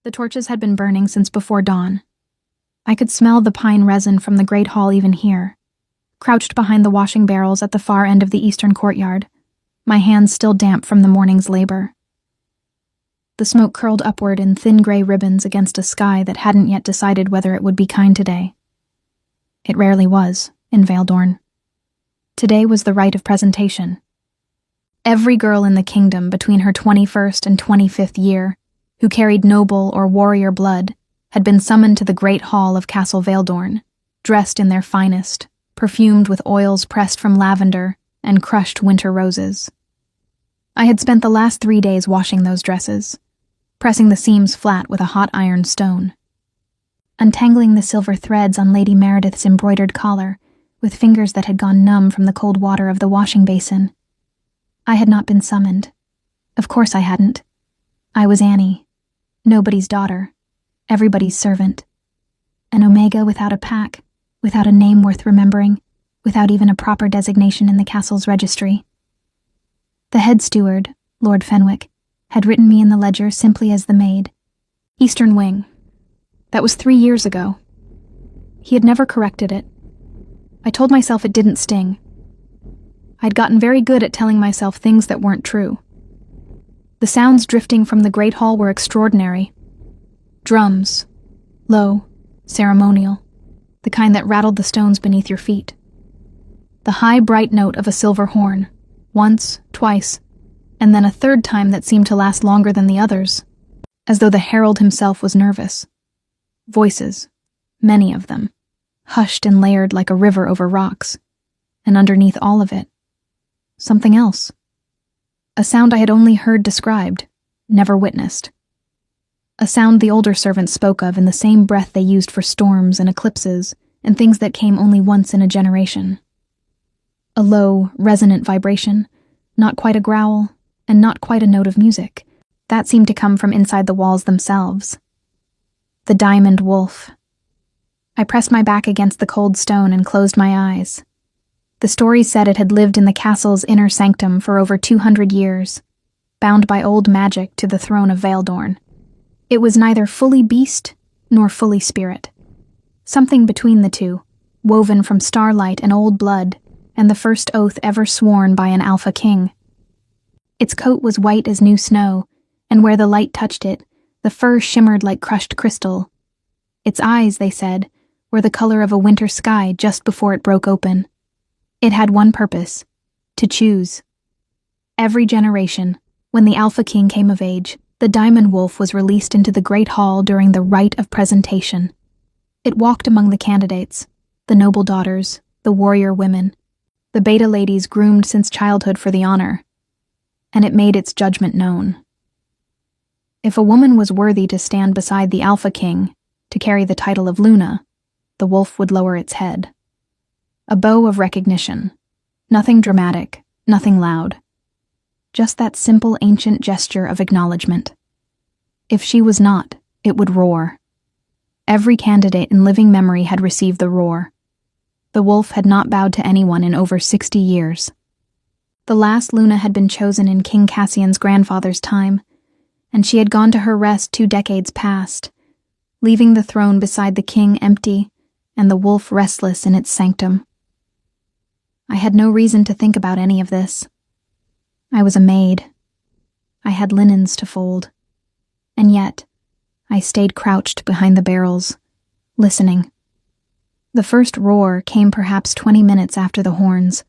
The torches had been burning since before dawn. I could smell the pine resin from the great hall even here, crouched behind the washing barrels at the far end of the eastern courtyard, my hands still damp from the morning's labor. The smoke curled upward in thin gray ribbons against a sky that hadn't yet decided whether it would be kind today. It rarely was, in Valedorn. Today was the rite of presentation. Every girl in the kingdom between her 21st and 25th year, who carried noble or warrior blood, had been summoned to the great hall of Castle Valedorn, dressed in their finest, perfumed with oils pressed from lavender and crushed winter roses. I had spent the last 3 days washing those dresses, pressing the seams flat with a hot iron stone, untangling the silver threads on Lady Meredith's embroidered collar with fingers that had gone numb from the cold water of the washing basin. I had not been summoned. Of course I hadn't. I was Annie, nobody's daughter, everybody's servant. An Omega without a pack, without a name worth remembering, without even a proper designation in the castle's registry. The head steward, Lord Fenwick, had written me in the ledger simply as the maid. Eastern Wing. That was 3 years ago. He had never corrected it. I told myself it didn't sting. I'd gotten very good at telling myself things that weren't true. The sounds drifting from the great hall were extraordinary. Drums, low, ceremonial, the kind that rattled the stones beneath your feet. The high, bright note of a silver horn, once, twice, and then a third time that seemed to last longer than the others, as though the herald himself was nervous. Voices, many of them, hushed and layered like a river over rocks, and underneath all of it, something else. A sound I had only heard described, never witnessed. A sound the older servants spoke of in the same breath they used for storms and eclipses and things that came only once in a generation. A low, resonant vibration, not quite a growl, and not quite a note of music. That seemed to come from inside the walls themselves. The diamond wolf. I pressed my back against the cold stone and closed my eyes. The story said it had lived in the castle's inner sanctum for over 200 years, bound by old magic to the throne of Valedorn. It was neither fully beast nor fully spirit. Something between the two, woven from starlight and old blood, and the first oath ever sworn by an alpha king. Its coat was white as new snow, and where the light touched it, the fur shimmered like crushed crystal. Its eyes, they said, were the color of a winter sky just before it broke open. It had one purpose: to choose. Every generation, when the Alpha King came of age, the Diamond Wolf was released into the Great Hall during the rite of presentation. It walked among the candidates, the noble daughters, the warrior women, the beta ladies groomed since childhood for the honor, and it made its judgment known. If a woman was worthy to stand beside the Alpha King, to carry the title of Luna, the wolf would lower its head. A bow of recognition. Nothing dramatic, nothing loud. Just that simple ancient gesture of acknowledgement. If she was not, it would roar. Every candidate in living memory had received the roar. The wolf had not bowed to anyone in over 60 years. The last Luna had been chosen in King Cassian's grandfather's time, and she had gone to her rest 2 decades past, leaving the throne beside the king empty and the wolf restless in its sanctum. I had no reason to think about any of this. I was a maid. I had linens to fold. And yet, I stayed crouched behind the barrels, listening. The first roar came perhaps 20 minutes after the horns.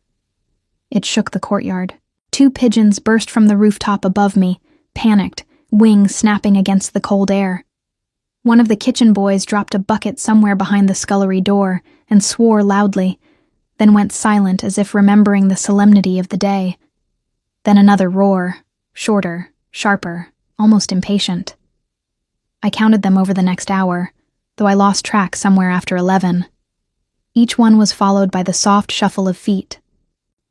It shook the courtyard. 2 pigeons burst from the rooftop above me, panicked, wings snapping against the cold air. One of the kitchen boys dropped a bucket somewhere behind the scullery door and swore loudly, then went silent as if remembering the solemnity of the day. Then another roar, shorter, sharper, almost impatient. I counted them over the next hour, though I lost track somewhere after 11. Each one was followed by the soft shuffle of feet,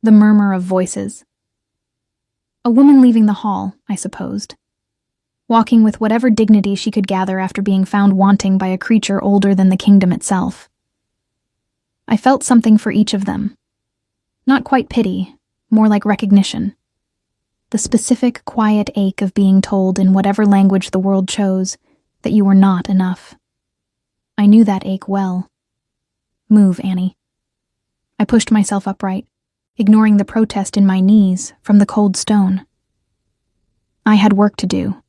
the murmur of voices. A woman leaving the hall, I supposed, walking with whatever dignity she could gather after being found wanting by a creature older than the kingdom itself. I felt something for each of them. Not quite pity, more like recognition. The specific, quiet ache of being told in whatever language the world chose, that you were not enough. I knew that ache well. Move, Annie. I pushed myself upright, ignoring the protest in my knees from the cold stone. I had work to do.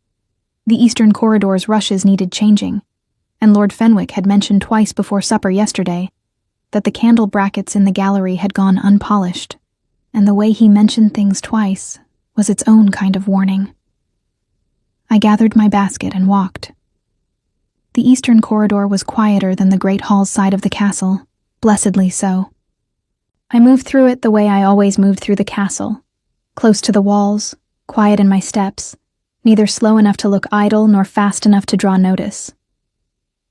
The eastern corridor's rushes needed changing, and Lord Fenwick had mentioned twice before supper yesterday that the candle brackets in the gallery had gone unpolished, and the way he mentioned things twice was its own kind of warning. I gathered my basket and walked. The eastern corridor was quieter than the great hall's side of the castle, blessedly so. I moved through it the way I always moved through the castle, close to the walls, quiet in my steps, neither slow enough to look idle nor fast enough to draw notice.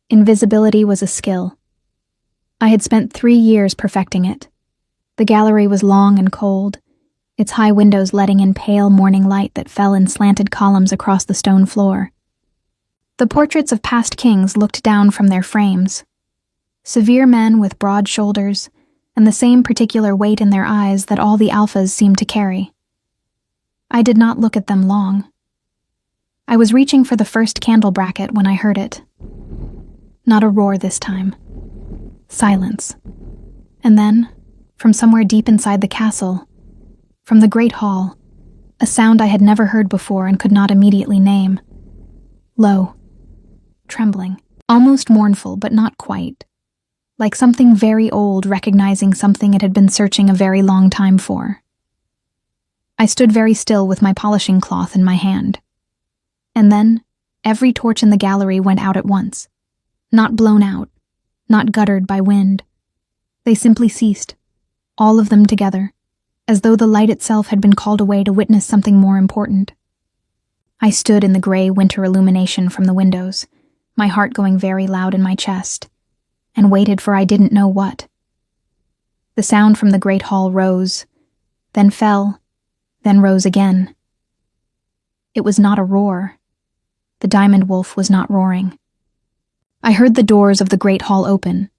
Invisibility was a skill. I had spent 3 years perfecting it. The gallery was long and cold, its high windows letting in pale morning light that fell in slanted columns across the stone floor. The portraits of past kings looked down from their frames. Severe men with broad shoulders, and the same particular weight in their eyes that all the alphas seemed to carry. I did not look at them long. I was reaching for the first candle bracket when I heard it. Not a roar this time. Silence. And then, from somewhere deep inside the castle, from the great hall, a sound I had never heard before and could not immediately name. Low. Trembling. Almost mournful, but not quite. Like something very old recognizing something it had been searching a very long time for. I stood very still with my polishing cloth in my hand. And then, every torch in the gallery went out at once. Not blown out, not guttered by wind. They simply ceased, all of them together, as though the light itself had been called away to witness something more important. I stood in the gray winter illumination from the windows, my heart going very loud in my chest, and waited for I didn't know what. The sound from the great hall rose, then fell, then rose again. It was not a roar. The diamond wolf was not roaring. I heard the doors of the great hall open,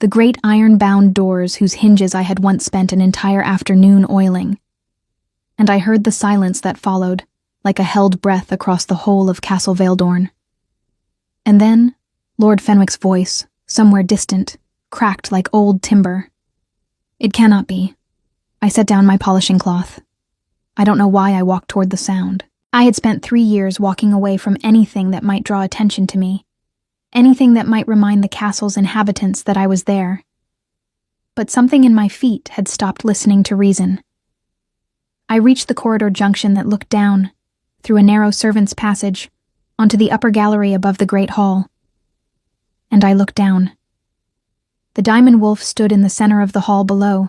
the great iron-bound doors whose hinges I had once spent an entire afternoon oiling. And I heard the silence that followed, like a held breath across the whole of Castle Valedorn. And then, Lord Fenwick's voice, somewhere distant, cracked like old timber. It cannot be. I set down my polishing cloth. I don't know why I walked toward the sound. I had spent 3 years walking away from anything that might draw attention to me, anything that might remind the castle's inhabitants that I was there. But something in my feet had stopped listening to reason. I reached the corridor junction that looked down, through a narrow servants' passage, onto the upper gallery above the great hall. And I looked down. The diamond wolf stood in the center of the hall below,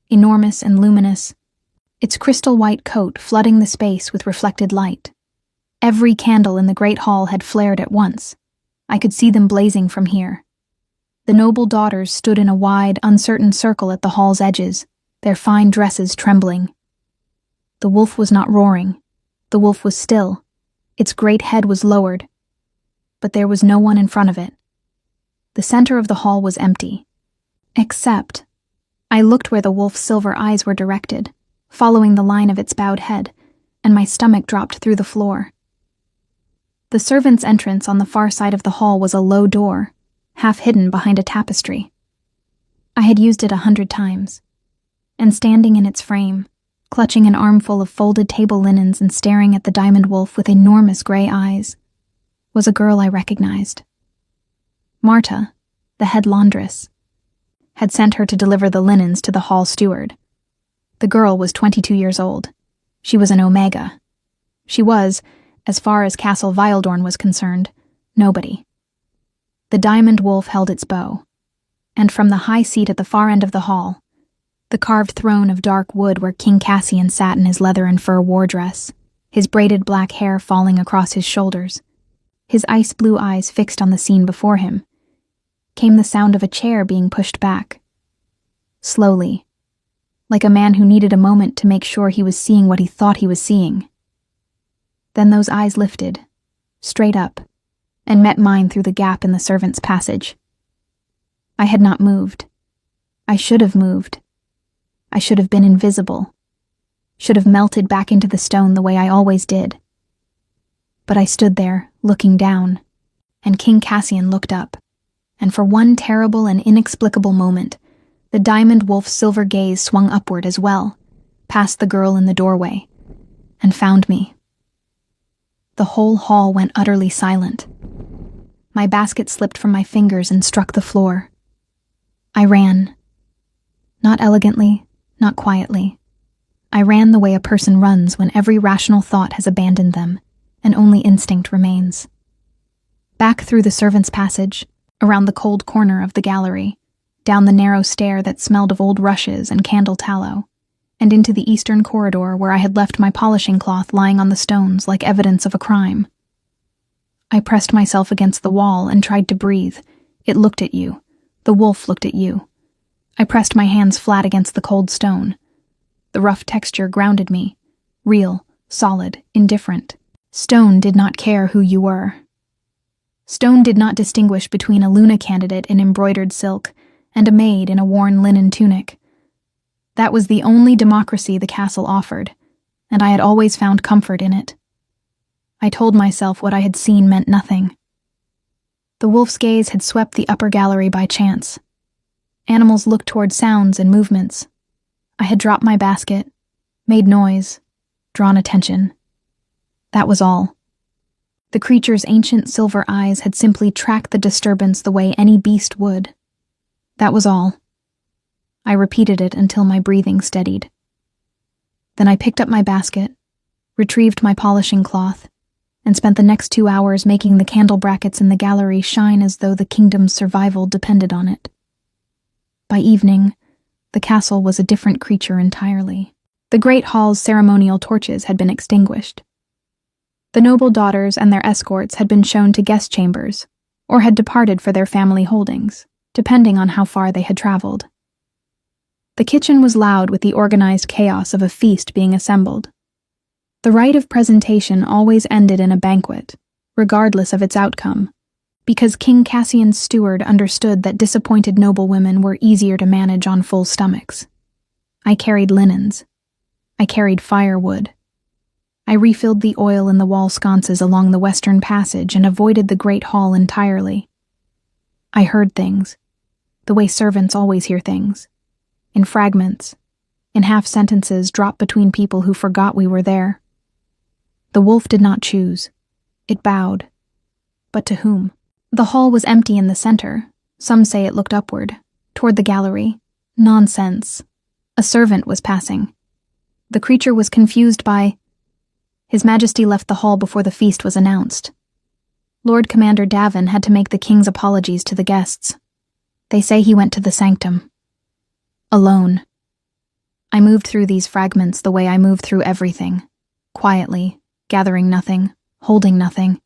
enormous and luminous, its crystal white coat flooding the space with reflected light. Every candle in the great hall had flared at once. I could see them blazing from here. The noble daughters stood in a wide, uncertain circle at the hall's edges, their fine dresses trembling. The wolf was not roaring. The wolf was still. Its great head was lowered. But there was no one in front of it. The center of the hall was empty. Except, I looked where the wolf's silver eyes were directed, following the line of its bowed head, and my stomach dropped through the floor. The servants' entrance on the far side of the hall was a low door, half hidden behind a tapestry. I had used it 100 times, and standing in its frame, clutching an armful of folded table linens and staring at the diamond wolf with enormous gray eyes, was a girl I recognized. Marta, the head laundress, had sent her to deliver the linens to the hall steward. The girl was 22 years old. She was an Omega. She was, as far as Castle Valedorn was concerned, nobody. The diamond wolf held its bow, and from the high seat at the far end of the hall, the carved throne of dark wood where King Cassian sat in his leather and fur war dress, his braided black hair falling across his shoulders, his ice-blue eyes fixed on the scene before him, came the sound of a chair being pushed back. Slowly, like a man who needed a moment to make sure he was seeing what he thought he was seeing. Then those eyes lifted, straight up, and met mine through the gap in the servants' passage. I had not moved. I should have moved. I should have been invisible. Should have melted back into the stone the way I always did. But I stood there, looking down, and King Cassian looked up, and for one terrible and inexplicable moment, the diamond wolf's silver gaze swung upward as well, past the girl in the doorway, and found me. The whole hall went utterly silent. My basket slipped from my fingers and struck the floor. I ran. Not elegantly, not quietly. I ran the way a person runs when every rational thought has abandoned them, and only instinct remains. Back through the servants' passage, around the cold corner of the gallery, down the narrow stair that smelled of old rushes and candle tallow, and into the eastern corridor where I had left my polishing cloth lying on the stones like evidence of a crime. I pressed myself against the wall and tried to breathe. It looked at you. The wolf looked at you. I pressed my hands flat against the cold stone. The rough texture grounded me. Real, solid, indifferent. Stone did not care who you were. Stone did not distinguish between a Luna candidate in embroidered silk and a maid in a worn linen tunic. That was the only democracy the castle offered, and I had always found comfort in it. I told myself what I had seen meant nothing. The wolf's gaze had swept the upper gallery by chance. Animals looked toward sounds and movements. I had dropped my basket, made noise, drawn attention. That was all. The creature's ancient silver eyes had simply tracked the disturbance the way any beast would. That was all. I repeated it until my breathing steadied. Then I picked up my basket, retrieved my polishing cloth, and spent the next 2 hours making the candle brackets in the gallery shine as though the kingdom's survival depended on it. By evening, the castle was a different creature entirely. The great hall's ceremonial torches had been extinguished. The noble daughters and their escorts had been shown to guest chambers, or had departed for their family holdings, depending on how far they had traveled. The kitchen was loud with the organized chaos of a feast being assembled. The rite of presentation always ended in a banquet, regardless of its outcome, because King Cassian's steward understood that disappointed noblewomen were easier to manage on full stomachs. I carried linens. I carried firewood. I refilled the oil in the wall sconces along the western passage and avoided the great hall entirely. I heard things, the way servants always hear things, in fragments, in half-sentences dropped between people who forgot we were there. The wolf did not choose. It bowed. But to whom? The hall was empty in the center. Some say it looked upward, toward the gallery. Nonsense. A servant was passing. The creature was confused by... His Majesty left the hall before the feast was announced. Lord Commander Davin had to make the king's apologies to the guests. They say he went to the sanctum. Alone. I moved through these fragments the way I moved through everything. Quietly, gathering nothing, holding nothing.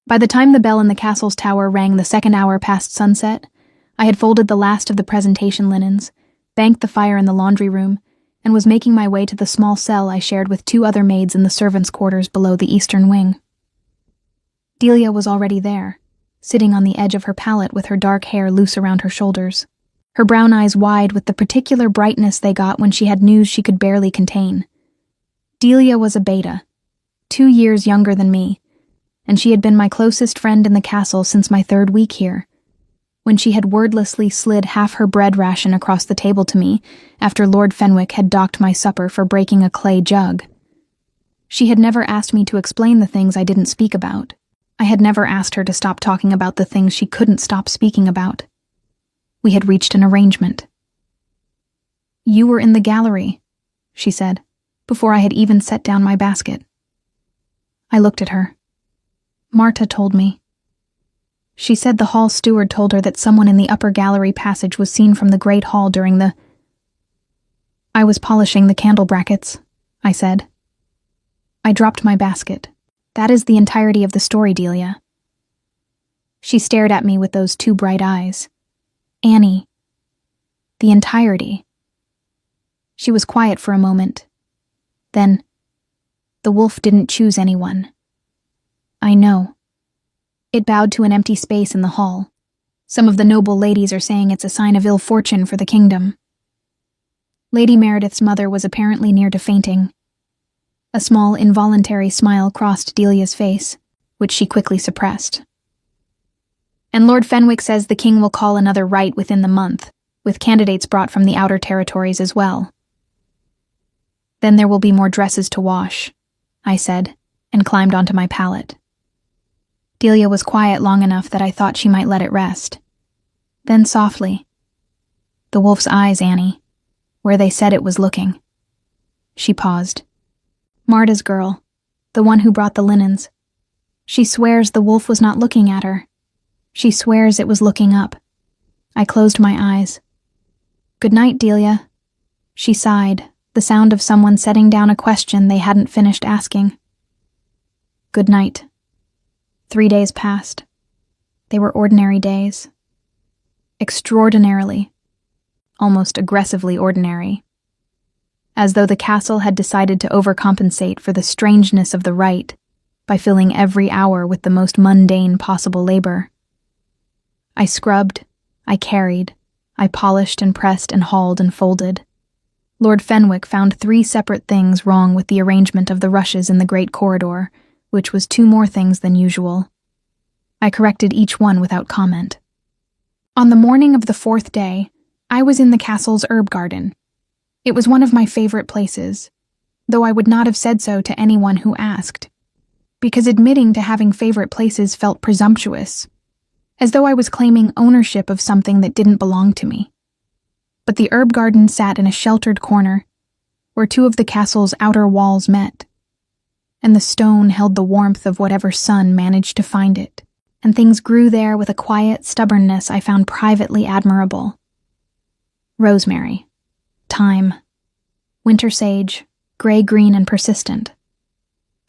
By the time the bell in the castle's tower rang the 2nd hour past sunset, I had folded the last of the presentation linens, banked the fire in the laundry room, and was making my way to the small cell I shared with 2 other maids in the servants' quarters below the eastern wing. Delia was already there, sitting on the edge of her pallet with her dark hair loose around her shoulders, her brown eyes wide with the particular brightness they got when she had news she could barely contain. Delia was a beta, 2 years younger than me, and she had been my closest friend in the castle since my 3rd week here, when she had wordlessly slid half her bread ration across the table to me after Lord Fenwick had docked my supper for breaking a clay jug. She had never asked me to explain the things I didn't speak about. I had never asked her to stop talking about the things she couldn't stop speaking about. We had reached an arrangement. "You were in the gallery," she said, before I had even set down my basket. I looked at her. Marta told me. She said the hall steward told her that someone in the upper gallery passage was seen from the great hall during the... I was polishing the candle brackets, I said. I dropped my basket. That is the entirety of the story, Delia. She stared at me with those 2 bright eyes. Annie. The entirety. She was quiet for a moment. Then, the wolf didn't choose anyone. I know. It bowed to an empty space in the hall. Some of the noble ladies are saying it's a sign of ill fortune for the kingdom. Lady Meredith's mother was apparently near to fainting. A small, involuntary smile crossed Delia's face, which she quickly suppressed. And Lord Fenwick says the king will call another rite within the month, with candidates brought from the outer territories as well. Then there will be more dresses to wash, I said, and climbed onto my pallet. Delia was quiet long enough that I thought she might let it rest. Then softly, "The wolf's eyes, Annie, where they said it was looking." She paused. "Marta's girl, the one who brought the linens. She swears the wolf was not looking at her. She swears it was looking up." I closed my eyes. "Good night, Delia." She sighed, the sound of someone setting down a question they hadn't finished asking. "Good night." 3 days passed. They were ordinary days. Extraordinarily, almost aggressively ordinary. As though the castle had decided to overcompensate for the strangeness of the rite by filling every hour with the most mundane possible labor. I scrubbed, I carried, I polished and pressed and hauled and folded. Lord Fenwick found 3 separate things wrong with the arrangement of the rushes in the great corridor, which was 2 more things than usual. I corrected each one without comment. On the morning of the 4th day, I was in the castle's herb garden. It was one of my favorite places, though I would not have said so to anyone who asked, because admitting to having favorite places felt presumptuous, as though I was claiming ownership of something that didn't belong to me. But the herb garden sat in a sheltered corner, where 2 of the castle's outer walls met, and the stone held the warmth of whatever sun managed to find it, and things grew there with a quiet stubbornness I found privately admirable. Rosemary, thyme, winter sage, gray-green and persistent.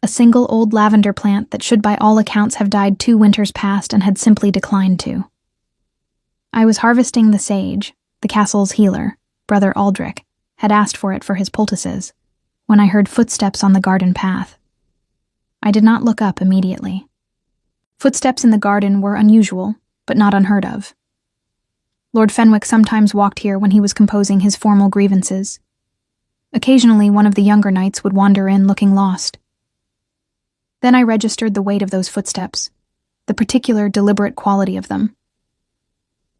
A single old lavender plant that should by all accounts have died 2 winters past and had simply declined to. I was harvesting the sage, the castle's healer, Brother Aldrich, had asked for it for his poultices, when I heard footsteps on the garden path. I did not look up immediately. Footsteps in the garden were unusual, but not unheard of. Lord Fenwick sometimes walked here when he was composing his formal grievances. Occasionally, one of the younger knights would wander in looking lost. Then I registered the weight of those footsteps, the particular deliberate quality of them,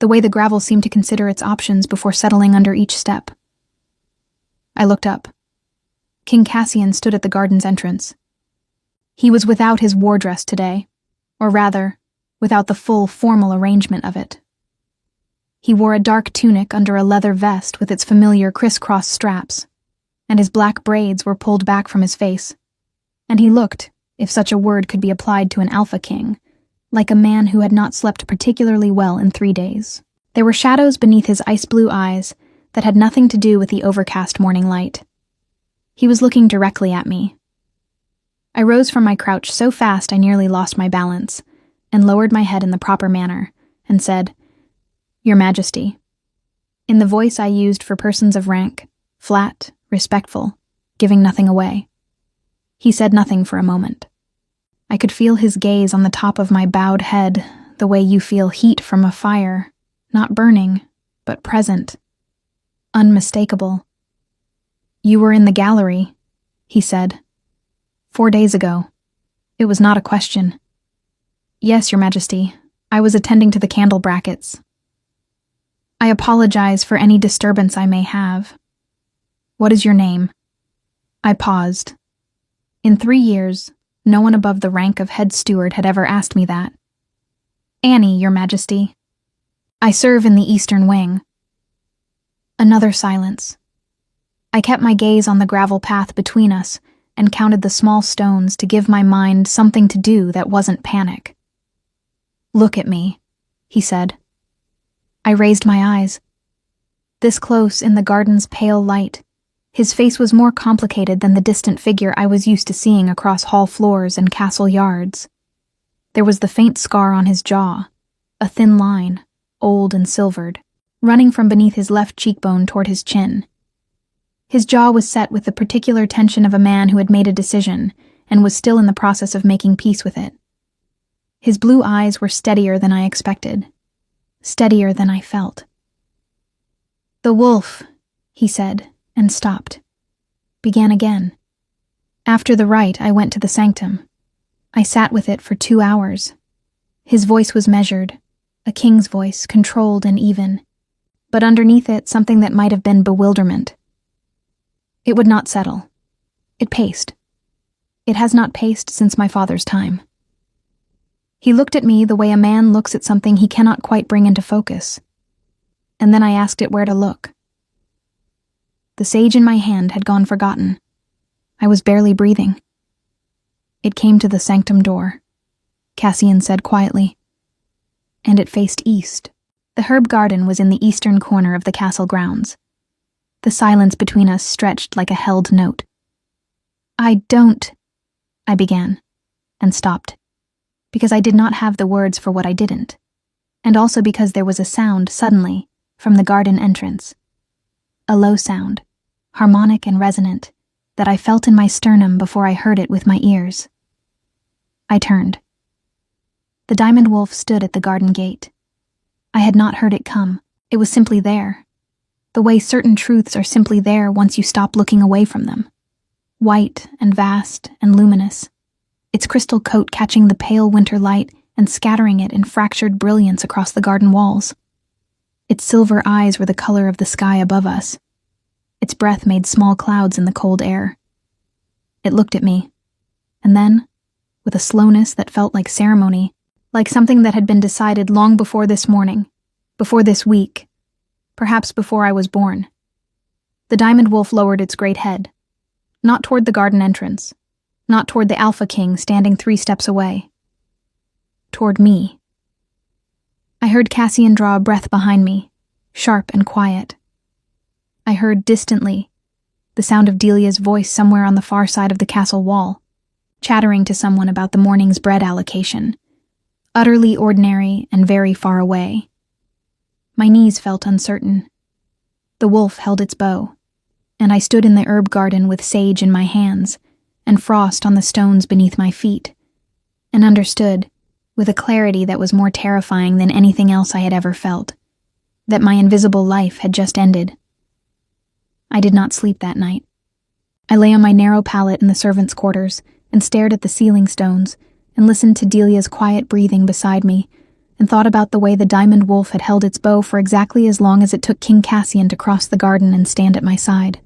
the way the gravel seemed to consider its options before settling under each step. I looked up. King Cassian stood at the garden's entrance. He was without his war dress today, or rather, without the full formal arrangement of it. He wore a dark tunic under a leather vest with its familiar crisscross straps, and his black braids were pulled back from his face, and he looked, if such a word could be applied to an alpha king, like a man who had not slept particularly well in 3 days. There were shadows beneath his ice-blue eyes that had nothing to do with the overcast morning light. He was looking directly at me. I rose from my crouch so fast I nearly lost my balance, and lowered my head in the proper manner, and said, "Your Majesty," in the voice I used for persons of rank, flat, respectful, giving nothing away. He said nothing for a moment. I could feel his gaze on the top of my bowed head, the way you feel heat from a fire, not burning, but present, unmistakable. "You were in the gallery," he said. 4 days ago. It was not a question. "Yes, Your Majesty, I was attending to the candle brackets. I apologize for any disturbance I may have. What is your name?" I paused. In 3 years, no one above the rank of head steward had ever asked me that. "Annie, Your Majesty. I serve in the Eastern Wing." Another silence. I kept my gaze on the gravel path between us and counted the small stones to give my mind something to do that wasn't panic. "Look at me," he said. I raised my eyes. This close in the garden's pale light, his face was more complicated than the distant figure I was used to seeing across hall floors and castle yards. There was the faint scar on his jaw, a thin line, old and silvered, running from beneath his left cheekbone toward his chin. His jaw was set with the particular tension of a man who had made a decision and was still in the process of making peace with it. His blue eyes were steadier than I expected, steadier than I felt. "The wolf," he said, and stopped. Began again. After the rite, I went to the sanctum. I sat with it for 2 hours. His voice was measured, A king's voice, controlled and even, but underneath it something that might have been bewilderment. It would not settle. It paced. It has not paced since my father's time. He looked at me the way a man looks at something he cannot quite bring into focus. And then I asked it where to look. The sage in my hand had gone forgotten. I was barely breathing. It came to the sanctum door, Cassian said quietly, and it faced east. The herb garden was in the eastern corner of the castle grounds. The silence between us stretched like a held note. I began, and stopped, because I did not have the words for what I didn't, and also because there was a sound suddenly from the garden entrance. A low sound, harmonic and resonant, that I felt in my sternum before I heard it with my ears. I turned. The diamond wolf stood at the garden gate. I had not heard it come. It was simply there. The way certain truths are simply there once you stop looking away from them. White and vast and luminous, its crystal coat catching the pale winter light and scattering it in fractured brilliance across the garden walls. Its silver eyes were the color of the sky above us. Its breath made small clouds in the cold air. It looked at me, and then, with a slowness that felt like ceremony, like something that had been decided long before this morning, before this week, perhaps before I was born, the diamond wolf lowered its great head, not toward the garden entrance, not toward the Alpha King standing 3 steps away, toward me. I heard Cassian draw a breath behind me, sharp and quiet. I heard, distantly, the sound of Delia's voice somewhere on the far side of the castle wall, chattering to someone about the morning's bread allocation, utterly ordinary and very far away. My knees felt uncertain. The wolf held its bow, and I stood in the herb garden with sage in my hands and frost on the stones beneath my feet, and understood, with a clarity that was more terrifying than anything else I had ever felt, that my invisible life had just ended. I did not sleep that night. I lay on my narrow pallet in the servants' quarters and stared at the ceiling stones and listened to Delia's quiet breathing beside me and thought about the way the diamond wolf had held its bow for exactly as long as it took King Cassian to cross the garden and stand at my side.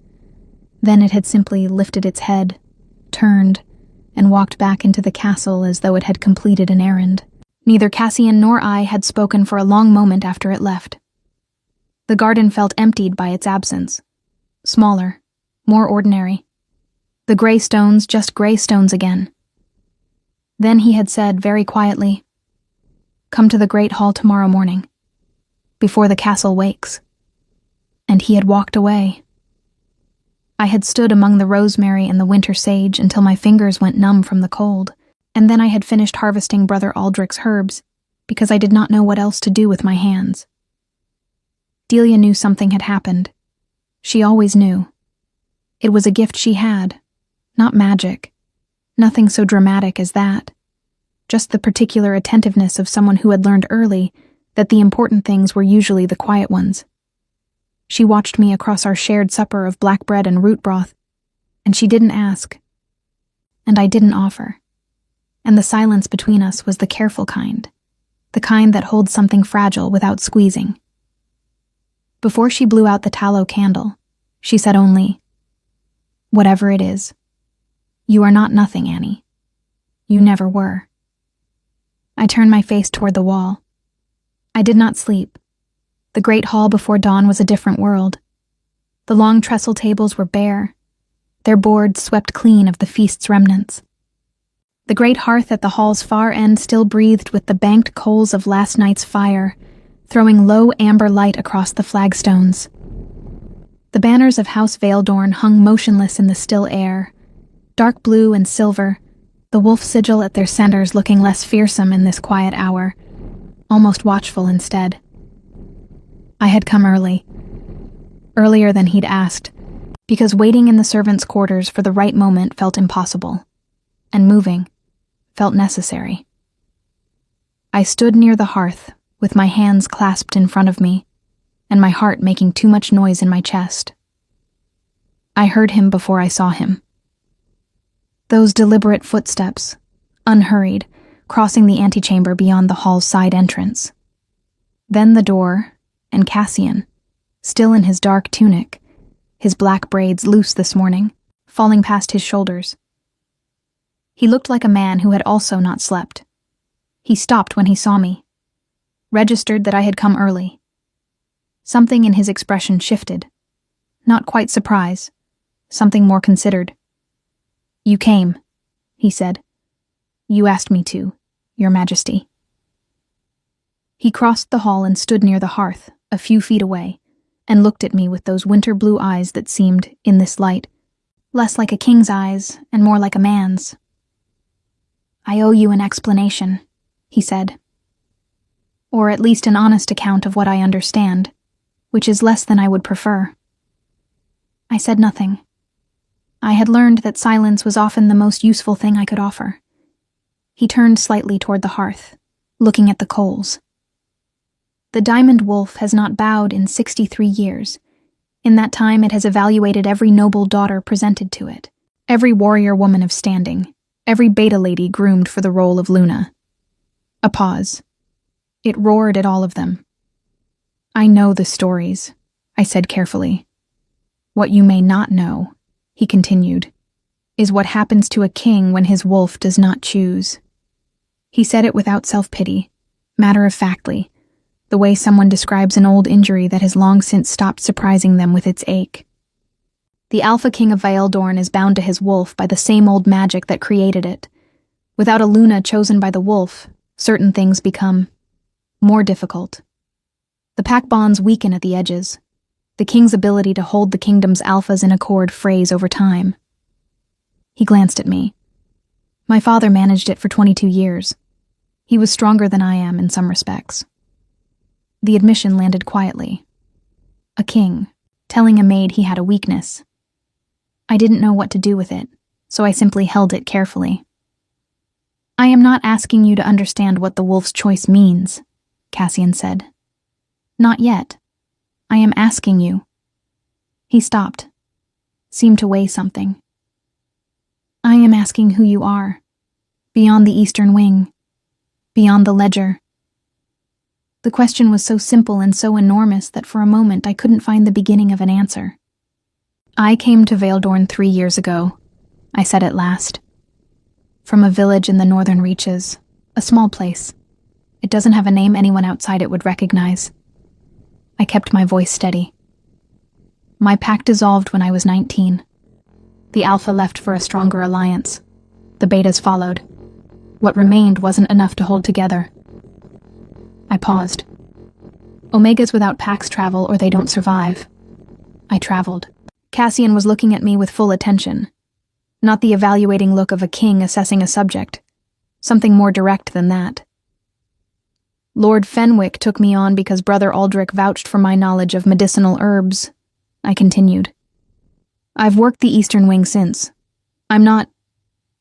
Then it had simply lifted its head, turned, and walked back into the castle as though it had completed an errand. Neither Cassian nor I had spoken for a long moment after it left. The garden felt emptied by its absence. Smaller, more ordinary. The gray stones just gray stones again. Then he had said very quietly, "Come to the great hall tomorrow morning, before the castle wakes." And he had walked away. I had stood among the rosemary and the winter sage until my fingers went numb from the cold, and then I had finished harvesting Brother Aldrich's herbs, because I did not know what else to do with my hands. Delia knew something had happened. She always knew. It was a gift she had, not magic, nothing so dramatic as that, just the particular attentiveness of someone who had learned early that the important things were usually the quiet ones. She watched me across our shared supper of black bread and root broth, and she didn't ask, and I didn't offer, and the silence between us was the careful kind, the kind that holds something fragile without squeezing. Before she blew out the tallow candle, she said only, "Whatever it is, you are not nothing, Annie. You never were." I turned my face toward the wall. I did not sleep. The great hall before dawn was a different world. The long trestle tables were bare, their boards swept clean of the feast's remnants. The great hearth at the hall's far end still breathed with the banked coals of last night's fire, throwing low amber light across the flagstones. The banners of House Valedorn hung motionless in the still air, dark blue and silver, the wolf sigil at their centers looking less fearsome in this quiet hour, almost watchful instead. I had come early, earlier than he'd asked, because waiting in the servants' quarters for the right moment felt impossible, and moving felt necessary. I stood near the hearth, with my hands clasped in front of me, and my heart making too much noise in my chest. I heard him before I saw him. Those deliberate footsteps, unhurried, crossing the antechamber beyond the hall's side entrance. Then the door, and Cassian, still in his dark tunic, his black braids loose this morning, falling past his shoulders. He looked like a man who had also not slept. He stopped when he saw me, registered that I had come early. Something in his expression shifted. Not quite surprise, something more considered. "You came," he said. "You asked me to, Your Majesty." He crossed the hall and stood near the hearth, a few feet away, and looked at me with those winter blue eyes that seemed, in this light, less like a king's eyes and more like a man's. "I owe you an explanation," he said. "Or at least an honest account of what I understand, which is less than I would prefer." I said nothing. I had learned that silence was often the most useful thing I could offer. He turned slightly toward the hearth, looking at the coals. "The Diamond Wolf has not bowed in 63 years. In that time it has evaluated every noble daughter presented to it, every warrior woman of standing, every beta lady groomed for the role of Luna." A pause. It roared at all of them. "I know the stories," I said carefully. "What you may not know," he continued, "is what happens to a king when his wolf does not choose." He said it without self-pity, matter-of-factly, the way someone describes an old injury that has long since stopped surprising them with its ache. The Alpha King of Vaeldorn is bound to his wolf by the same old magic that created it. Without a Luna chosen by the wolf, certain things become more difficult. The pack bonds weaken at the edges. The king's ability to hold the kingdom's alphas in accord frays over time. He glanced at me. My father managed it for 22 years. He was stronger than I am in some respects. The admission landed quietly. A king, telling a maid he had a weakness. I didn't know what to do with it, so I simply held it carefully. "I am not asking you to understand what the wolf's choice means," Cassian said. "Not yet. I am asking you." He stopped, seemed to weigh something. "I am asking who you are, beyond the Eastern Wing, beyond the ledger." The question was so simple and so enormous that for a moment I couldn't find the beginning of an answer. "I came to Vaeldorn 3 years ago," I said at last. "From a village in the northern reaches, a small place. It doesn't have a name anyone outside it would recognize." I kept my voice steady. "My pack dissolved when I was 19. The Alpha left for a stronger alliance. The Betas followed. What remained wasn't enough to hold together." I paused. "Omegas without packs travel or they don't survive." I traveled. Cassian was looking at me with full attention. Not the evaluating look of a king assessing a subject. Something more direct than that. "Lord Fenwick took me on because Brother Aldrich vouched for my knowledge of medicinal herbs," I continued. "I've worked the Eastern Wing since. I'm not—"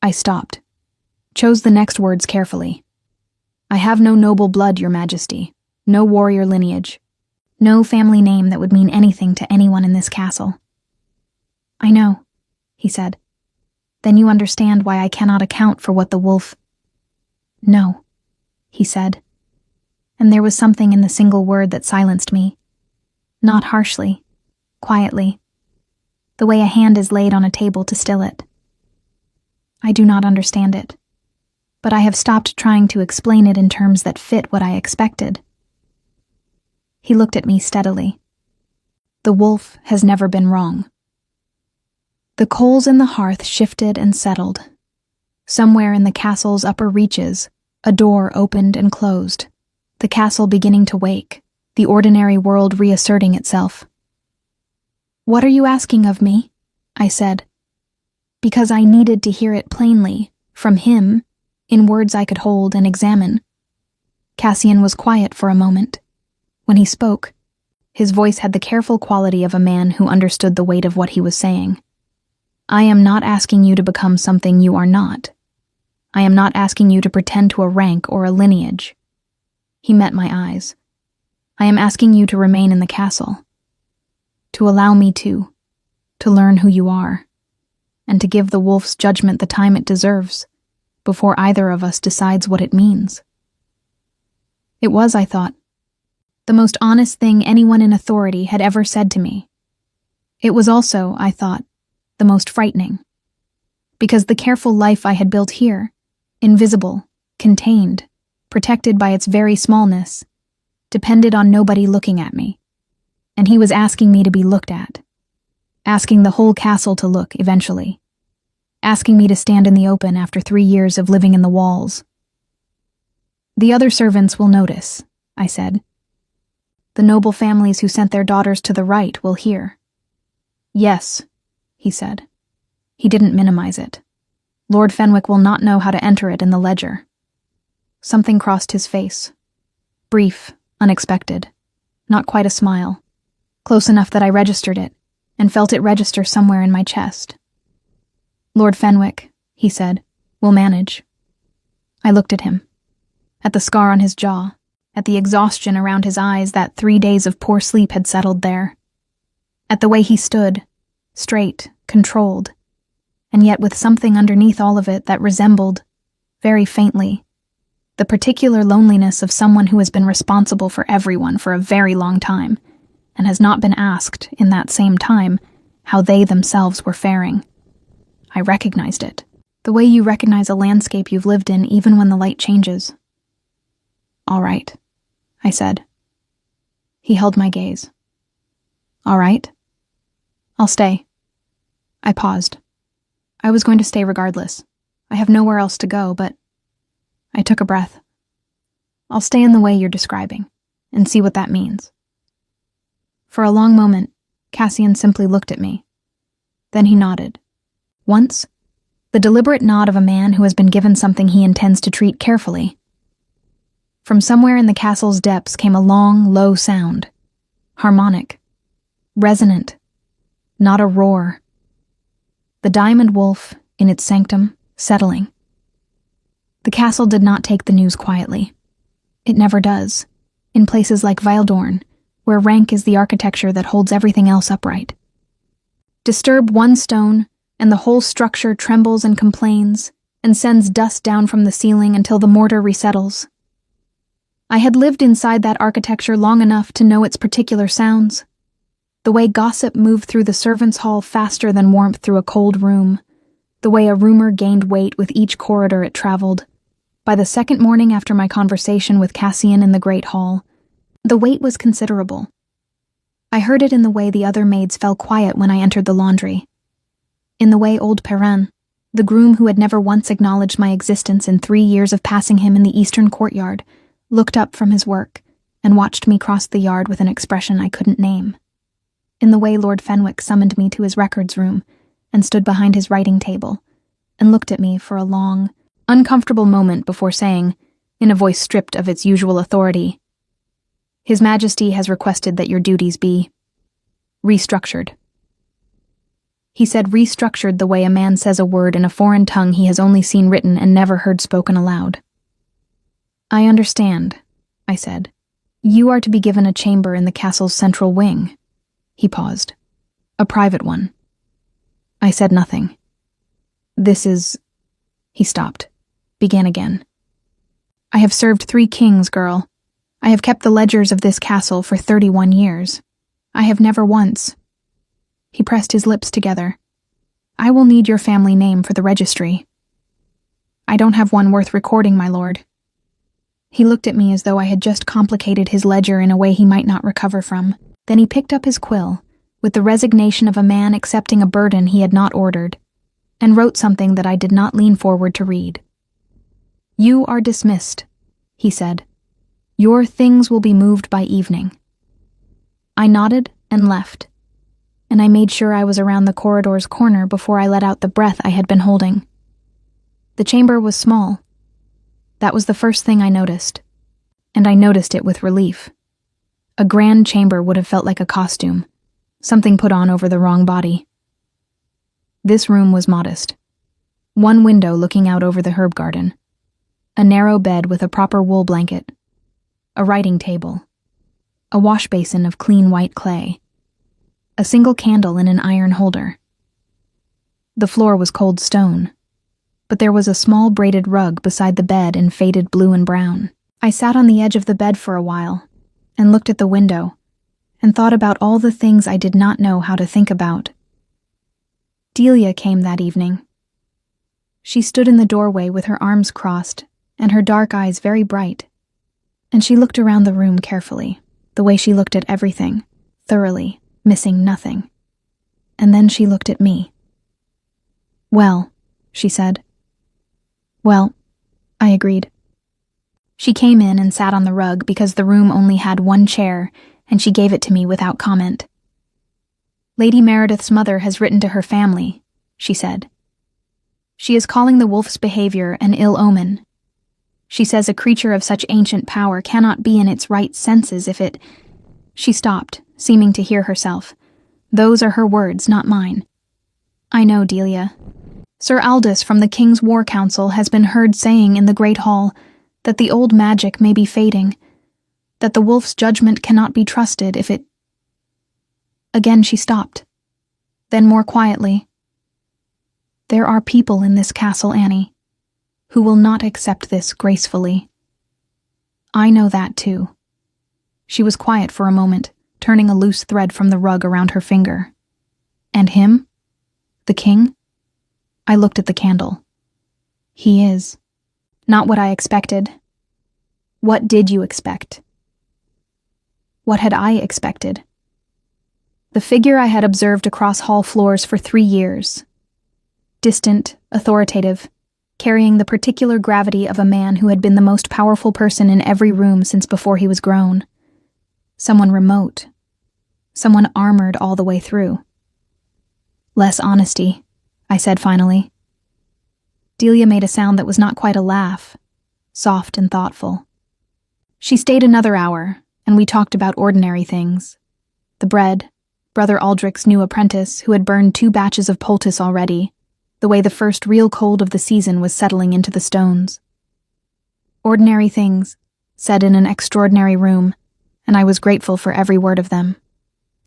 I stopped. Chose the next words carefully. "I have no noble blood, Your Majesty. No warrior lineage. No family name that would mean anything to anyone in this castle." "I know," he said. "Then you understand why I cannot account for what the wolf—" "No," he said. And there was something in the single word that silenced me. Not harshly, quietly, the way a hand is laid on a table to still it. "I do not understand it, but I have stopped trying to explain it in terms that fit what I expected." He looked at me steadily. "The wolf has never been wrong." The coals in the hearth shifted and settled. Somewhere in the castle's upper reaches, a door opened and closed, the castle beginning to wake, the ordinary world reasserting itself. "What are you asking of me?" I said, because I needed to hear it plainly, from him, in words I could hold and examine. Cassian was quiet for a moment. When he spoke, his voice had the careful quality of a man who understood the weight of what he was saying. "I am not asking you to become something you are not. I am not asking you to pretend to a rank or a lineage." He met my eyes. "I am asking you to remain in the castle. To allow me to learn who you are, and to give the wolf's judgment the time it deserves, before either of us decides what it means." It was, I thought, The most honest thing anyone in authority had ever said to me. It was also, I thought, the most frightening. Because the careful life I had built here, invisible, contained, protected by its very smallness, depended on nobody looking at me. And he was asking me to be looked at. Asking the whole castle to look, eventually. Asking me to stand in the open after 3 years of living in the walls. "The other servants will notice," I said. "The noble families who sent their daughters to the right will hear." "Yes," he said. He didn't minimize it. "Lord Fenwick will not know how to enter it in the ledger." Something crossed his face. Brief, unexpected. Not quite a smile. Close enough that I registered it, and felt it register somewhere in my chest. "Lord Fenwick," he said, "will manage." I looked at him. At the scar on his jaw, at the exhaustion around his eyes that 3 days of poor sleep had settled there. At the way he stood, straight, controlled, and yet with something underneath all of it that resembled, very faintly, the particular loneliness of someone who has been responsible for everyone for a very long time, and has not been asked, in that same time, how they themselves were faring. I recognized it, the way you recognize a landscape you've lived in even when the light changes. "All right," I said. He held my gaze. "All right? I'll stay." I paused. I was going to stay regardless. I have nowhere else to go, but I took a breath. "I'll stay in the way you're describing, and see what that means." For a long moment, Cassian simply looked at me. Then he nodded. Once, the deliberate nod of a man who has been given something he intends to treat carefully. From somewhere in the castle's depths came a long, low sound. Harmonic. Resonant. Not a roar. The diamond wolf, in its sanctum, settling. The castle did not take the news quietly. It never does, in places like Vildorn, where rank is the architecture that holds everything else upright. Disturb one stone, and the whole structure trembles and complains, and sends dust down from the ceiling until the mortar resettles. I had lived inside that architecture long enough to know its particular sounds. The way gossip moved through the servants' hall faster than warmth through a cold room. The way a rumor gained weight with each corridor it traveled. By the second morning after my conversation with Cassian in the Great Hall, the weight was considerable. I heard it in the way the other maids fell quiet when I entered the laundry. In the way old Perrin, the groom who had never once acknowledged my existence in 3 years of passing him in the eastern courtyard, looked up from his work and watched me cross the yard with an expression I couldn't name. In the way Lord Fenwick summoned me to his records room and stood behind his writing table and looked at me for a long, uncomfortable moment before saying, in a voice stripped of its usual authority, "His Majesty has requested that your duties be restructured." He said restructured the way a man says a word in a foreign tongue he has only seen written and never heard spoken aloud. "I understand," I said. "You are to be given a chamber in the castle's central wing." He paused. "A private one." I said nothing. "This is—" He stopped. Began again. "I have served 3 kings, girl. I have kept the ledgers of this castle for 31 years. I have never once—" He pressed his lips together. "I will need your family name for the registry." "I don't have one worth recording, my lord." He looked at me as though I had just complicated his ledger in a way he might not recover from. Then he picked up his quill, with the resignation of a man accepting a burden he had not ordered, and wrote something that I did not lean forward to read. "You are dismissed," he said. "Your things will be moved by evening." I nodded and left, and I made sure I was around the corridor's corner before I let out the breath I had been holding. The chamber was small. That was the first thing I noticed, and I noticed it with relief. A grand chamber would have felt like a costume, something put on over the wrong body. This room was modest. One window looking out over the herb garden. A narrow bed with a proper wool blanket. A writing table. A wash basin of clean white clay. A single candle in an iron holder. The floor was cold stone, but there was a small braided rug beside the bed in faded blue and brown. I sat on the edge of the bed for a while, and looked at the window, and thought about all the things I did not know how to think about. Delia came that evening. She stood in the doorway with her arms crossed and her dark eyes very bright, and she looked around the room carefully, the way she looked at everything, thoroughly, missing nothing. And then she looked at me. "Well," she said. "Well," I agreed. She came in and sat on the rug because the room only had one chair, and she gave it to me without comment. "Lady Meredith's mother has written to her family," she said. "She is calling the wolf's behavior an ill omen. She says a creature of such ancient power cannot be in its right senses if it—" She stopped, seeming to hear herself. "Those are her words, not mine." "I know, Delia. Sir Aldous from the King's War Council has been heard saying in the Great Hall that the old magic may be fading, that the wolf's judgment cannot be trusted if it—" Again she stopped. Then more quietly, "There are people in this castle, Annie, who will not accept this gracefully. I know that too." She was quiet for a moment, turning a loose thread from the rug around her finger. "And him? The king?" I looked at the candle. "He is. Not what I expected." "What did you expect?" What had I expected? The figure I had observed across hall floors for 3 years. Distant, authoritative, carrying the particular gravity of a man who had been the most powerful person in every room since before he was grown. Someone remote. Someone armored all the way through. "Less honesty," I said finally. Delia made a sound that was not quite a laugh, soft and thoughtful. She stayed another hour, and we talked about ordinary things. The bread, Brother Aldrich's new apprentice who had burned 2 batches of poultice already, the way the first real cold of the season was settling into the stones. Ordinary things, said in an extraordinary room, and I was grateful for every word of them.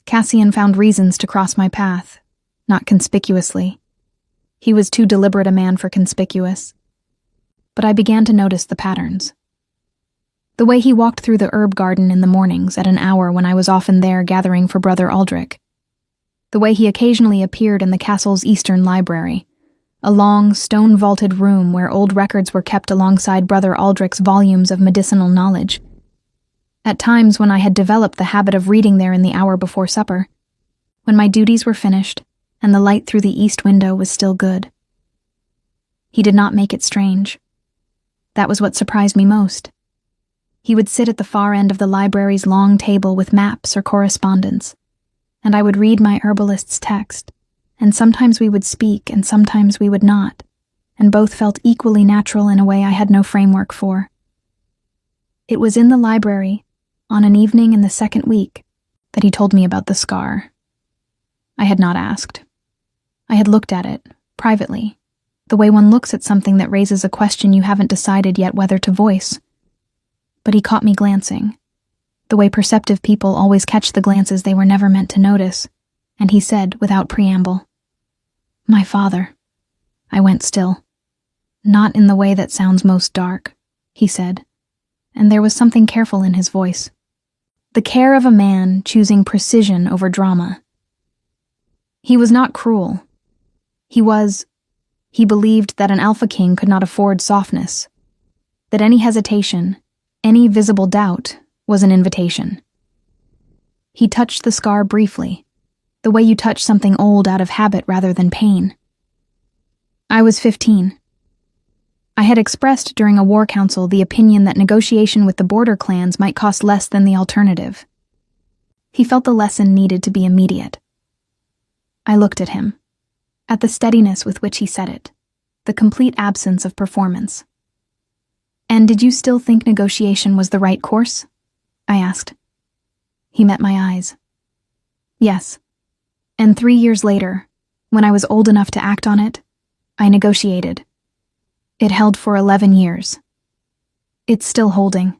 Cassian found reasons to cross my path, not conspicuously. He was too deliberate a man for conspicuous. But I began to notice the patterns. The way he walked through the herb garden in the mornings at an hour when I was often there gathering for Brother Aldrich. The way he occasionally appeared in the castle's eastern library, a long, stone-vaulted room where old records were kept alongside Brother Aldrich's volumes of medicinal knowledge. At times when I had developed the habit of reading there in the hour before supper, when my duties were finished and the light through the east window was still good. He did not make it strange. That was what surprised me most. He would sit at the far end of the library's long table with maps or correspondence, and I would read my herbalist's text, and sometimes we would speak and sometimes we would not, and both felt equally natural in a way I had no framework for. It was in the library, on an evening in the 2nd week, that he told me about the scar. I had not asked. I had looked at it, privately, the way one looks at something that raises a question you haven't decided yet whether to voice. But he caught me glancing, the way perceptive people always catch the glances they were never meant to notice, and he said, without preamble, "My father." I went still. "Not in the way that sounds most dark," he said, and there was something careful in his voice. The care of a man choosing precision over drama. He was not cruel. He believed that an alpha king could not afford softness, that any hesitation, any visible doubt, was an invitation. He touched the scar briefly, the way you touch something old out of habit rather than pain. I was 15. I had expressed during a war council the opinion that negotiation with the border clans might cost less than the alternative. He felt the lesson needed to be immediate. I looked at him, at the steadiness with which he said it, the complete absence of performance. "And did you still think negotiation was the right course?" I asked. He met my eyes. "Yes. And 3 years later, when I was old enough to act on it, I negotiated. It held for 11 years. It's still holding."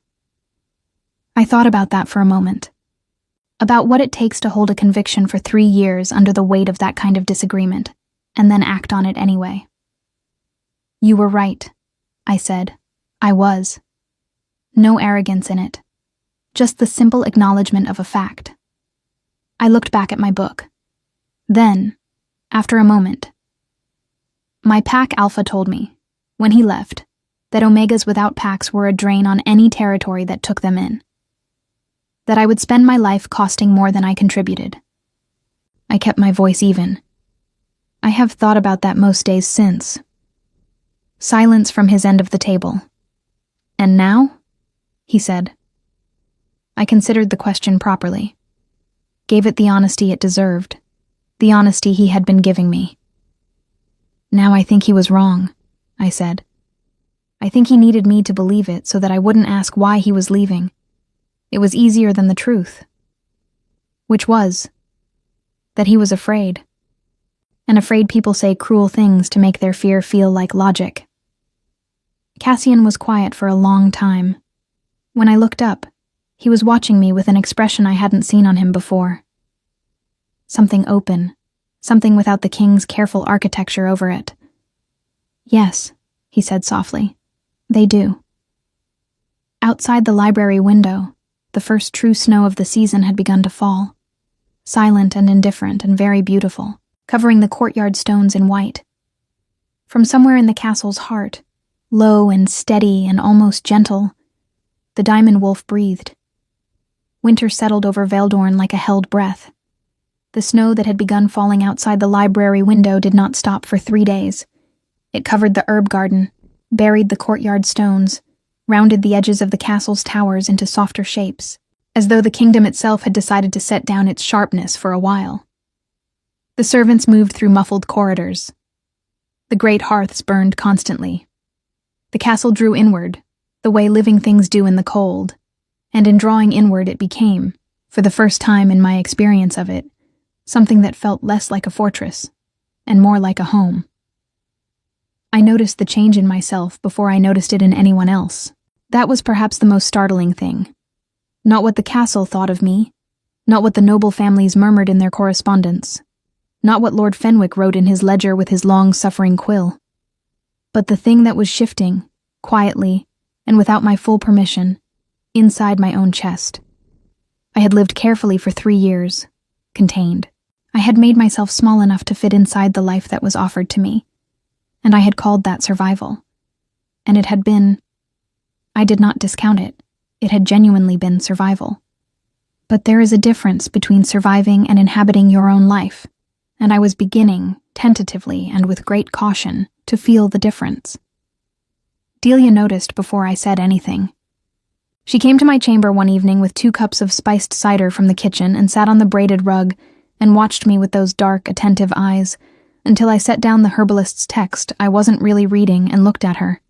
I thought about that for a moment. About what it takes to hold a conviction for 3 years under the weight of that kind of disagreement, and then act on it anyway. "You were right," I said. I was. No arrogance in it. just the simple acknowledgement of a fact. I looked back at my book. Then, after a moment, my pack alpha told me, when he left, that omegas without packs were a drain on any territory that took them in. That I would spend my life costing more than I contributed. I kept my voice even. I have thought about that most days since. Silence from his end of the table. And now? He said. I considered the question properly. Gave it the honesty it deserved. The honesty he had been giving me. Now I think he was wrong, I said. I think he needed me to believe it so that I wouldn't ask why he was leaving. It was easier than the truth. Which was that he was afraid. And afraid people say cruel things to make their fear feel like logic. Cassian was quiet for a long time. When I looked up, he was watching me with an expression I hadn't seen on him before. Something open, something without the king's careful architecture over it. Yes, he said softly, they do. Outside the library window, the first true snow of the season had begun to fall, silent and indifferent and very beautiful, covering the courtyard stones in white. From somewhere in the castle's heart, low and steady and almost gentle, the diamond wolf breathed. Winter settled over Veldorn like a held breath. The snow that had begun falling outside the library window did not stop for 3 days. It covered the herb garden, buried the courtyard stones, rounded the edges of the castle's towers into softer shapes, as though the kingdom itself had decided to set down its sharpness for a while. The servants moved through muffled corridors. The great hearths burned constantly. The castle drew inward, the way living things do in the cold, and in drawing inward it became, for the first time in my experience of it, something that felt less like a fortress, and more like a home. I noticed the change in myself before I noticed it in anyone else. That was perhaps the most startling thing. Not what the castle thought of me, not what the noble families murmured in their correspondence, not what Lord Fenwick wrote in his ledger with his long-suffering quill, but the thing that was shifting, quietly, and without my full permission, inside my own chest. I had lived carefully for 3 years, contained. I had made myself small enough to fit inside the life that was offered to me, and I had called that survival. And it had been, I did not discount it, it had genuinely been survival. But there is a difference between surviving and inhabiting your own life, and I was beginning, tentatively and with great caution, to feel the difference. Delia noticed before I said anything. She came to my chamber one evening with 2 cups of spiced cider from the kitchen and sat on the braided rug and watched me with those dark, attentive eyes until I set down the herbalist's text I wasn't really reading and looked at her.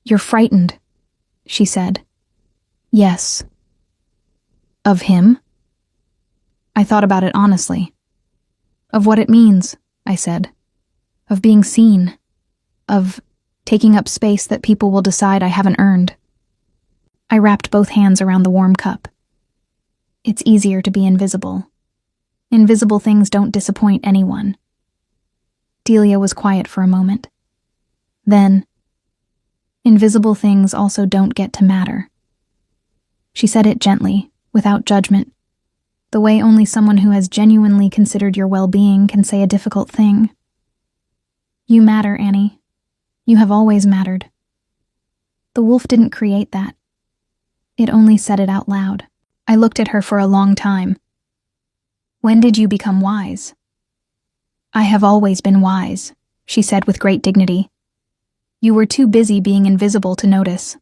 "You're frightened," she said. "Yes." "Of him?" I thought about it honestly. "Of what it means," I said. "Of being seen. Of taking up space that people will decide I haven't earned." I wrapped both hands around the warm cup. It's easier to be invisible. Invisible things don't disappoint anyone. Delia was quiet for a moment. Then, invisible things also don't get to matter. She said it gently, without judgment, the way only someone who has genuinely considered your well-being can say a difficult thing. "You matter, Annie. You have always mattered. The wolf didn't create that. It only said it out loud." I looked at her for a long time. "When did you become wise?" "I have always been wise," she said with great dignity. "You were too busy being invisible to notice."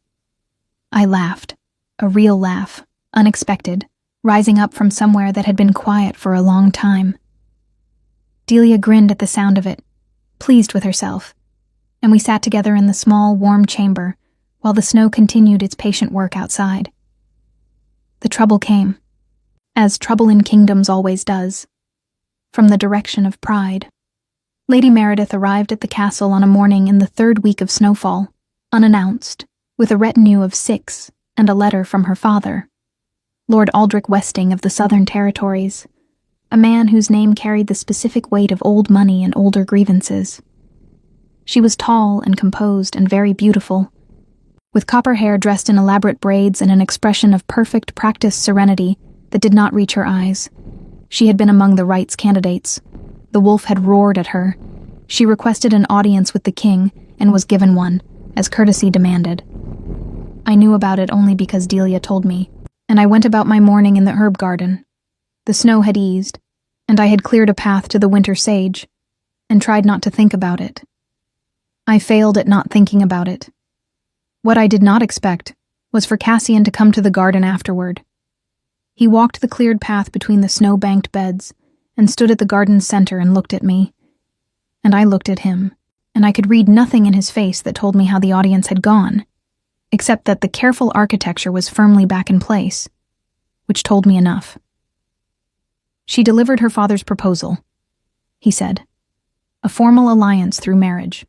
I laughed, a real laugh, unexpected, rising up from somewhere that had been quiet for a long time. Delia grinned at the sound of it, pleased with herself, and we sat together in the small, warm chamber while the snow continued its patient work outside. The trouble came, as trouble in kingdoms always does, from the direction of pride. Lady Meredith arrived at the castle on a morning in the 3rd week of snowfall, unannounced, with a retinue of 6 and a letter from her father, Lord Aldrich Westing of the Southern Territories, a man whose name carried the specific weight of old money and older grievances. She was tall and composed and very beautiful, with copper hair dressed in elaborate braids and an expression of perfect, practiced serenity that did not reach her eyes. She had been among the right's candidates. The wolf had roared at her. She requested an audience with the king and was given one, as courtesy demanded. I knew about it only because Delia told me, and I went about my morning in the herb garden. The snow had eased, and I had cleared a path to the winter sage, and tried not to think about it. I failed at not thinking about it. What I did not expect was for Cassian to come to the garden afterward. He walked the cleared path between the snow-banked beds and stood at the garden's center and looked at me. And I looked at him, and I could read nothing in his face that told me how the audience had gone, except that the careful architecture was firmly back in place, which told me enough. She delivered her father's proposal, he said. A formal alliance through marriage.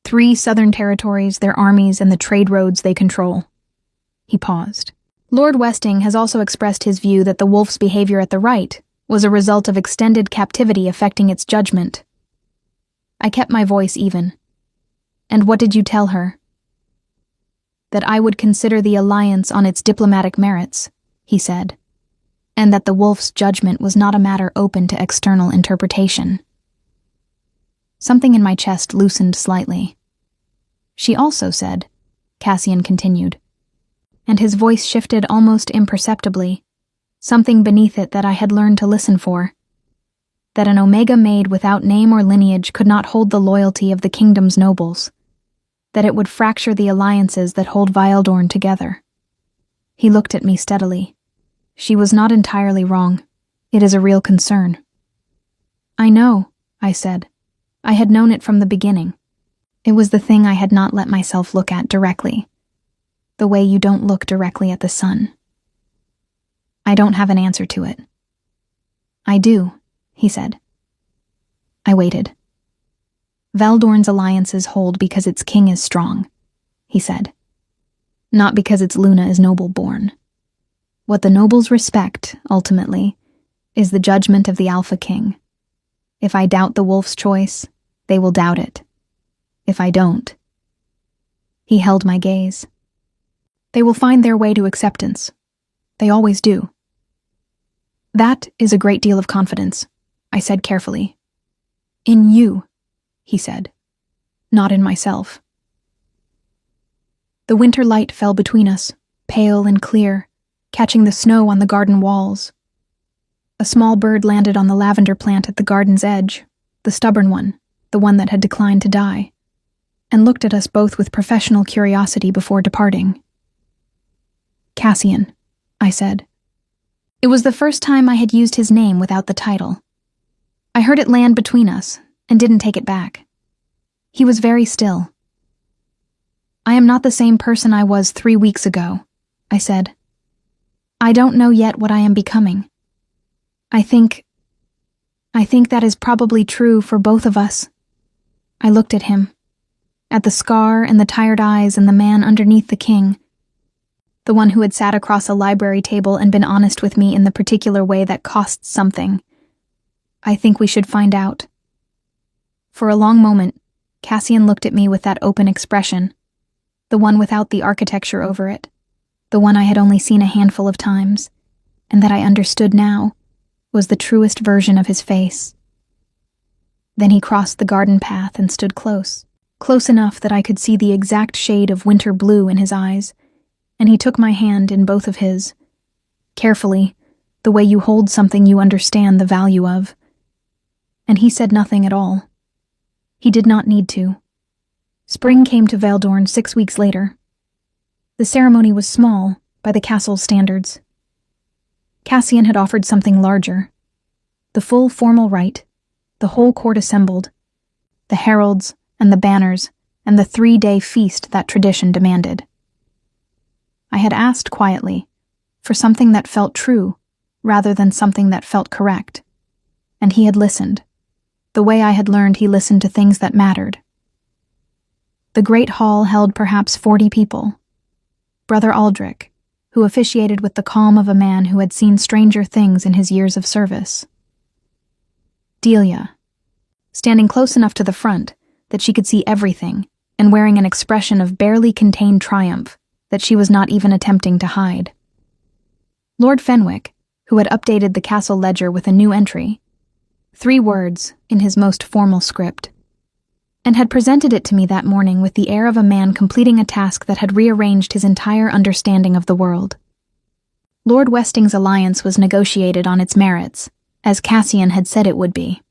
3 southern territories, their armies, and the trade roads they control. He paused. Lord Westing has also expressed his view that the wolf's behavior at the right was a result of extended captivity affecting its judgment. I kept my voice even. And what did you tell her? That I would consider the alliance on its diplomatic merits, he said, and that the wolf's judgment was not a matter open to external interpretation. Something in my chest loosened slightly. She also said, Cassian continued, and his voice shifted almost imperceptibly, something beneath it that I had learned to listen for, that an Omega maid without name or lineage could not hold the loyalty of the kingdom's nobles, that it would fracture the alliances that hold Vildorn together. He looked at me steadily. She was not entirely wrong. It is a real concern. I know, I said. I had known it from the beginning. It was the thing I had not let myself look at directly. The way you don't look directly at the sun. I don't have an answer to it. I do, he said. I waited. Valdorn's alliances hold because its king is strong, he said. Not because its Luna is noble-born. What the nobles respect, ultimately, is the judgment of the Alpha King. If I doubt the wolf's choice, they will doubt it. If I don't. He held my gaze. They will find their way to acceptance. They always do. That is a great deal of confidence, I said carefully. In you, he said, not in myself. The winter light fell between us, pale and clear, catching the snow on the garden walls. A small bird landed on the lavender plant at the garden's edge, the stubborn one, the one that had declined to die, and looked at us both with professional curiosity before departing. Cassian, I said. It was the first time I had used his name without the title. I heard it land between us, and didn't take it back. He was very still. I am not the same person I was 3 weeks ago, I said. I don't know yet what I am becoming. I think that is probably true for both of us. I looked at him, at the scar and the tired eyes and the man underneath the king, the one who had sat across a library table and been honest with me in the particular way that costs something. I think we should find out. For a long moment, Cassian looked at me with that open expression, the one without the architecture over it, the one I had only seen a handful of times, and that I understood now was the truest version of his face. Then he crossed the garden path and stood close enough that I could see the exact shade of winter blue in his eyes, and he took my hand in both of his, carefully, the way you hold something you understand the value of. And he said nothing at all. He did not need to. Spring came to Valdorn 6 weeks later. The ceremony was small, by the castle's standards. Cassian had offered something larger. The full formal rite, the whole court assembled, the heralds and the banners, and the 3-day feast that tradition demanded. I had asked quietly, for something that felt true, rather than something that felt correct. And he had listened, the way I had learned he listened to things that mattered. The great hall held perhaps 40 people. Brother Aldrich, who officiated with the calm of a man who had seen stranger things in his years of service. Delia, standing close enough to the front that she could see everything, and wearing an expression of barely contained triumph, that she was not even attempting to hide. Lord Fenwick, who had updated the castle ledger with a new entry, 3 words in his most formal script, and had presented it to me that morning with the air of a man completing a task that had rearranged his entire understanding of the world. Lord Westing's alliance was negotiated on its merits, as Cassian had said it would be.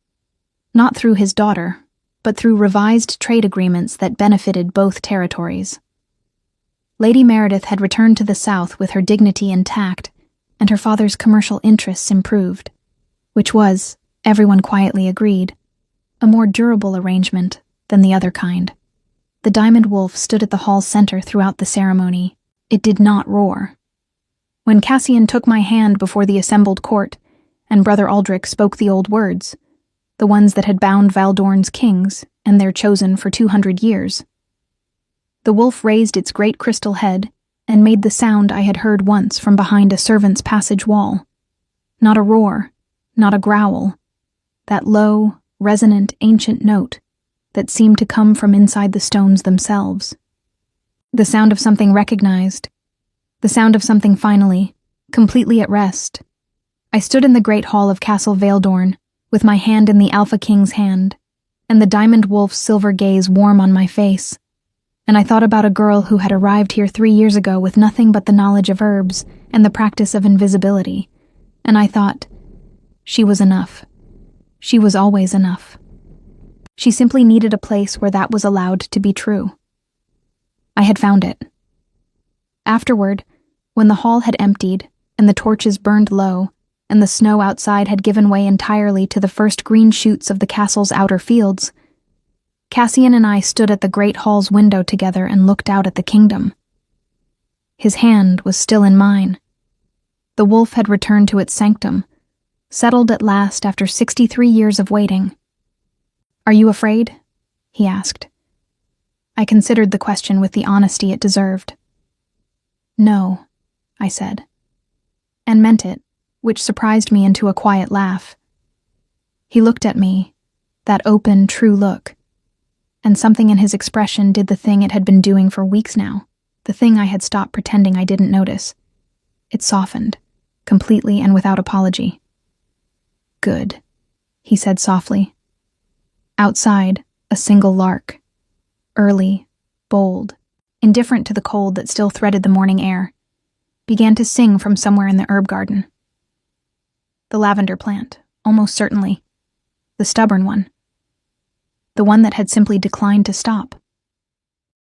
Not through his daughter, but through revised trade agreements that benefited both territories. Lady Meredith had returned to the south with her dignity intact, and her father's commercial interests improved, which was, everyone quietly agreed, a more durable arrangement than the other kind. The diamond wolf stood at the hall's center throughout the ceremony. It did not roar. When Cassian took my hand before the assembled court, and Brother Aldrich spoke the old words, the ones that had bound Valdorn's kings and their chosen for 200 years, the wolf raised its great crystal head and made the sound I had heard once from behind a servant's passage wall. Not a roar, not a growl, that low, resonant, ancient note that seemed to come from inside the stones themselves. The sound of something recognized, the sound of something finally, completely at rest. I stood in the great hall of Castle Valdorn, with my hand in the Alpha King's hand, and the diamond wolf's silver gaze warm on my face, and I thought about a girl who had arrived here 3 years ago with nothing but the knowledge of herbs and the practice of invisibility, and I thought, she was enough. She was always enough. She simply needed a place where that was allowed to be true. I had found it. Afterward, when the hall had emptied and the torches burned low and the snow outside had given way entirely to the first green shoots of the castle's outer fields, Cassian and I stood at the great hall's window together and looked out at the kingdom. His hand was still in mine. The wolf had returned to its sanctum, settled at last after 63 years of waiting. "Are you afraid?" he asked. I considered the question with the honesty it deserved. "No," I said, and meant it, which surprised me into a quiet laugh. He looked at me, that open, true look, and something in his expression did the thing it had been doing for weeks now, the thing I had stopped pretending I didn't notice. It softened, completely and without apology. "Good," he said softly. Outside, a single lark, early, bold, indifferent to the cold that still threaded the morning air, began to sing from somewhere in the herb garden. The lavender plant, almost certainly. The stubborn one. The one that had simply declined to stop.